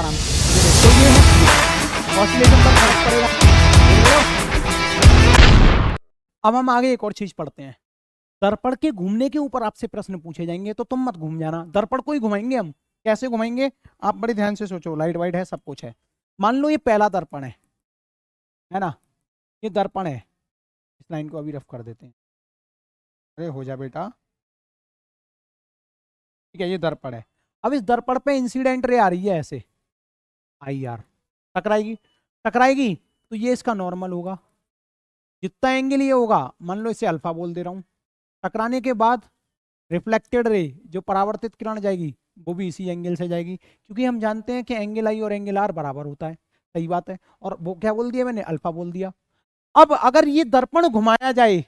आराम से। तो ये है ऑसिलेशन पर फर्क पड़ेगा। अब हम आगे एक और चीज पढ़ते हैं। दर्पण के घूमने के ऊपर आपसे प्रश्न पूछे जाएंगे तो तुम मत घूम जाना। दर्पण को ही घुमाएंगे हम। कैसे घुमाएंगे आप बड़े ध्यान से सोचो। लाइट वाइट है, सब कुछ है। मान लो ये पहला दर्पण है ना, ये दर्पण है। इस लाइन को अभी रफ कर देते हैं। अरे हो जा बेटा, ठीक है, ये दर्पण है। अब इस दर्पण पे इंसिडेंट रे आ रही है ऐसे, आई आर, टकराएगी। टकराएगी तो ये इसका नॉर्मल होगा। जितना एंगल ये होगा, मान लो इसे अल्फा बोल दे रहा हूं। टकराने के बाद रिफ्लेक्टेड रे, जो परावर्तित किरण जाएगी, वो भी इसी एंगल से जाएगी, क्योंकि हम जानते हैं कि एंगल आई और एंगल आर बराबर होता है। सही बात है। और वो क्या बोल दिया मैंने, अल्फा बोल दिया। अब अगर ये दर्पण घुमाया जाए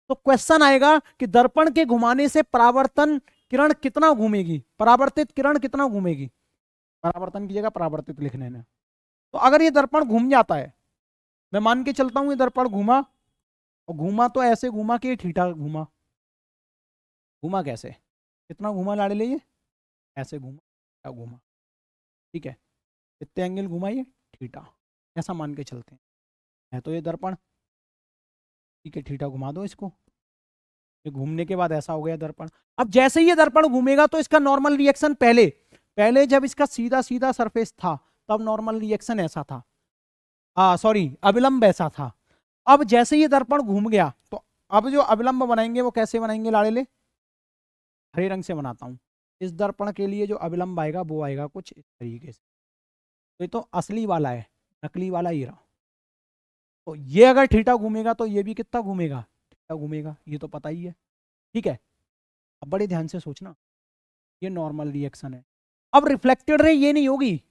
तो क्वेश्चन आएगा कि दर्पण के घुमाने से परावर्तन किरण कितना घूमेगी, परावर्तित किरण कितना घूमेगी। परावर्तन की जगह परावर्तित लिखने में। तो अगर ये दर्पण घूम जाता है, मैं मान के चलता हूं ये दर्पण घूमा, और घूमा तो ऐसे घूमा कि थीटा घूमा। घूमा कैसे, कितना घूमा लाड़े ले, ये ऐसे घूमा, क्या घूमा, ठीक है, कितने एंगल घुमा ये, थीटा। ऐसा मान के चलते हैं। है तो ये दर्पण, ठीक है, थीटा घुमा दो इसको। ये घूमने के बाद ऐसा हो गया दर्पण। अब जैसे ही ये दर्पण घूमेगा तो इसका नॉर्मल रिएक्शन पहले जब इसका सीधा सीधा सरफेस था तब नॉर्मल रिएक्शन ऐसा था, सॉरी अविलंब ऐसा था। अब जैसे ये दर्पण घूम गया तो अब जो अविलंब बनाएंगे वो कैसे बनाएंगे लाड़े ले, हरे रंग से बनाता हूं। इस दर्पण के लिए जो अविलंब आएगा वो आएगा कुछ इस तरीके से। तो ये तो असली वाला है, नकली वाला ये रहा। तो ये अगर थीटा घूमेगा तो ये भी कितना घूमेगा, थीटा घूमेगा, ये तो पता ही है। ठीक है, अब बड़े ध्यान से सोचना, ये नॉर्मल रिएक्शन है। अब रिफ्लेक्टेड रे ये नहीं होगी।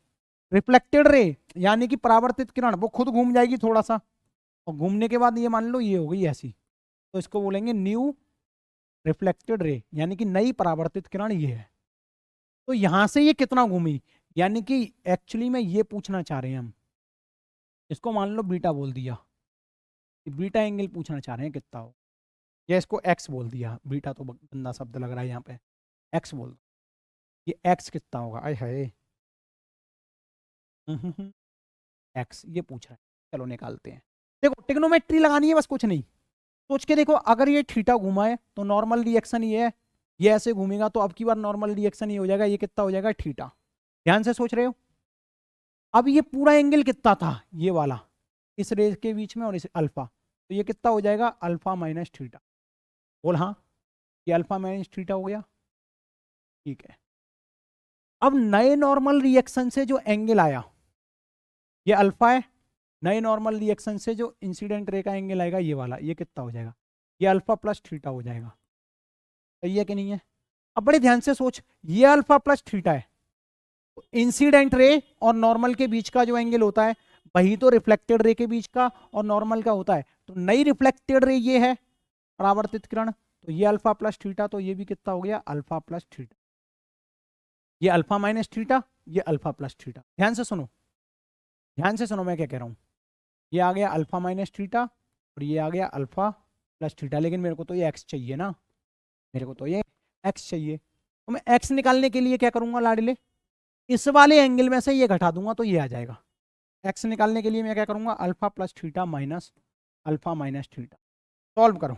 रिफ्लेक्टेड रे यानी कि परावर्तित किरण, वो खुद घूम जाएगी थोड़ा सा, और घूमने के बाद ये मान लो ये हो गई ऐसी, तो इसको बोलेंगे न्यू रिफ्लेक्टेड रे, यानी कि नई परावर्तित किरण ये है। तो यहां से ये कितना घूमी, यानी कि एक्चुअली में ये पूछना चाह रहे हैं हम, इसको मान लो बीटा बोल दिया, बीटा एंगल पूछना चाह रहे हैं कितना हो, या इसको एक्स बोल दिया, बीटा तो गंदा शब्द लग रहा है यहाँ पे, एक्स बोल दो, ये एक्स कितना होगा, आय हाय, एक्स ये पूछ रहा है। चलो निकालते हैं। देखो ट्रिग्नोमेट्री लगानी है बस, कुछ नहीं। सोच के देखो, अगर ये थीटा घुमा है तो नॉर्मल रिएक्शन ये है, ये ऐसे घूमेगा तो अब की बार नॉर्मल रिएक्शन ये हो जाएगा, ये कितना हो जाएगा, थीटा। ध्यान से सोच रहे हो। अब ये पूरा एंगल कितना था, ये वाला, इस रेज के बीच में और इस अल्फा, तो ये कितना हो जाएगा, अल्फा माइनस थीटा। बोल हाँ, ये अल्फा माइनस थीटा हो गया। ठीक है, अब नए नॉर्मल रिएक्शन से जो एंगल आया ये अल्फा है, नए नॉर्मल रिएक्शन से जो इंसिडेंट रे का एंगल आएगा ये वाला, ये कितना हो जाएगा, ये अल्फा प्लस थीटा हो जाएगा। सही है कि नहीं है। अब बड़े ध्यान से सोच, ये अल्फा प्लस थीटा है, तो इंसिडेंट रे और नॉर्मल के बीच का जो एंगल होता है वही तो रिफ्लेक्टेड रे के बीच का और नॉर्मल का होता है। तो नई रिफ्लेक्टेड रे ये है, परावर्तित किरण, तो ये अल्फा प्लस थीटा, तो ये भी कितना हो गया, अल्फा प्लस थीटा। ये अल्फा माइनस थीटा, ये अल्फा प्लस थीटा। ध्यान से सुनो, ध्यान से सुनो मैं क्या कह रहा हूं। ये आ गया अल्फा माइनस थीटा और ये आ गया अल्फा प्लस थीटा, लेकिन मेरे को तो ये एक्स चाहिए ना, मेरे को तो ये एक्स चाहिए। तो मैं एक्स निकालने के लिए क्या करूंगा लाडले, इस वाले एंगल में से ये घटा दूंगा तो ये आ जाएगा। एक्स निकालने के लिए मैं क्या करूंगा, alpha plus theta minus alpha minus theta. Solve करो,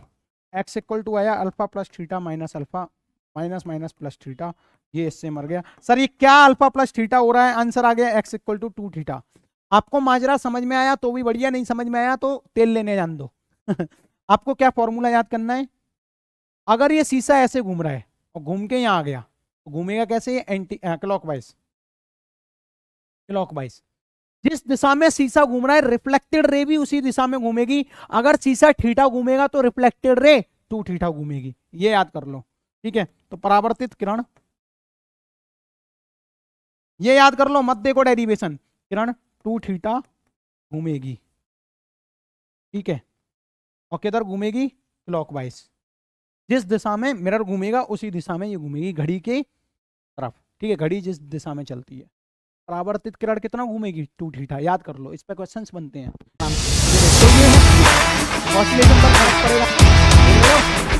एक्स इक्वल टू आया alpha plus theta minus alpha minus minus plus theta, ये इससे मर गया। सर ये क्या अल्फा प्लस थीटा हो रहा है, आंसर आ गया एक्स इक्वल टू 2 थीटा। आपको माजरा समझ में आया तो भी बढ़िया, नहीं समझ में आया तो तेल लेने जान दो। आपको क्या फॉर्मूला याद करना है, अगर ये शीशा ऐसे घूम रहा है और घूम के यहाँ आ गया तो घूमेगा कैसे, एंटी क्लॉकवाइज, क्लॉकवाइज। जिस दिशा में शीशा घूम रहा है रिफ्लेक्टेड रे भी उसी दिशा में घूमेगी। अगर शीशा थीटा घूमेगा तो रिफ्लेक्टेड रे 2 थीटा घूमेगी, ये याद कर लो। ठीक है, तो परावर्तित किरण, ये याद कर लो, मत देखो डेरिवेशन, किरण 2 थीटा घूमेगी। ठीक है, और किधर घूमेगी, क्लॉकवाइज। जिस दिशा में मिरर घूमेगा उसी दिशा में ये घूमेगी, घड़ी की तरफ। ठीक है, घड़ी जिस दिशा में चलती है। परावर्तित किरण कितना घूमेगी, 2 थीटा, याद कर लो, इस पे क्वेश्चंस बनते हैं। तो ये है ऑसिलेशन पर फर्क पड़ेगा।